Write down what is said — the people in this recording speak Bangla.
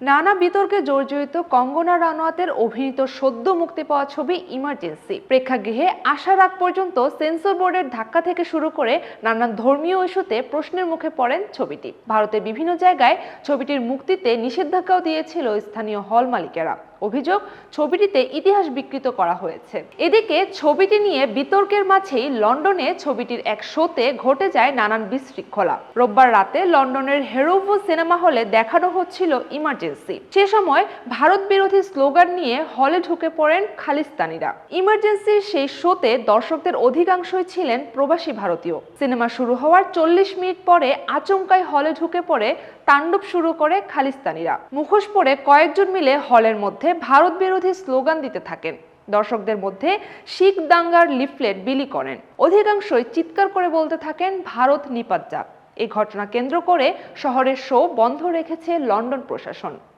নানা বিতর্কে জর্জরিত কঙ্গনা রানাওয়াতের অভিনীত সদ্য মুক্তি পাওয়া ছবি ইমার্জেন্সি প্রেক্ষাগৃহে আসার আগ পর্যন্ত সেন্সর বোর্ডের ধাক্কা থেকে শুরু করে নানান ধর্মীয় ইস্যুতে প্রশ্নের মুখে পড়েন ছবিটি। ভারতের বিভিন্ন জায়গায় ছবিটির মুক্তিতে নিষেধাজ্ঞাও দিয়েছিল স্থানীয় হল মালিকেরা। অভিযোগ, ছবিটিতে ইতিহাস বিকৃত করা হয়েছে। এদিকে ছবিটি নিয়ে বিতর্কের মাঝেই লন্ডনে ছবিটির এক শোতে ঘটে যায় নানান বিশৃঙ্খলা। রোববার রাতে লন্ডনের হেরোভু সিনেমা হলে দেখানো হচ্ছিল ইমার্জেন্সি। সে সময় ভারত বিরোধী স্লোগান নিয়ে হলে ঢুকে পড়েন খালিস্তানিরা। ইমার্জেন্সির সেই শোতে দর্শকদের অধিকাংশই ছিলেন প্রবাসী ভারতীয়। সিনেমা শুরু হওয়ার 40 মিনিট পরে আচমকাই হলে ঢুকে পড়ে তাণ্ডব শুরু করে খালিস্তানিরা। মুখোশ পরে কয়েকজন মিলে হলের মধ্যে ভারত বিরোধী স্লোগান দিতে থাকেন। দর্শকদের মধ্যে শিখ দাঙ্গার লিফলেট বিলি করেন। অধিকাংশই চিৎকার করে বলতে থাকেন ভারত নিপাত যাক। এই ঘটনা কেন্দ্র করে শহরের শো বন্ধ রেখেছে লন্ডন প্রশাসন।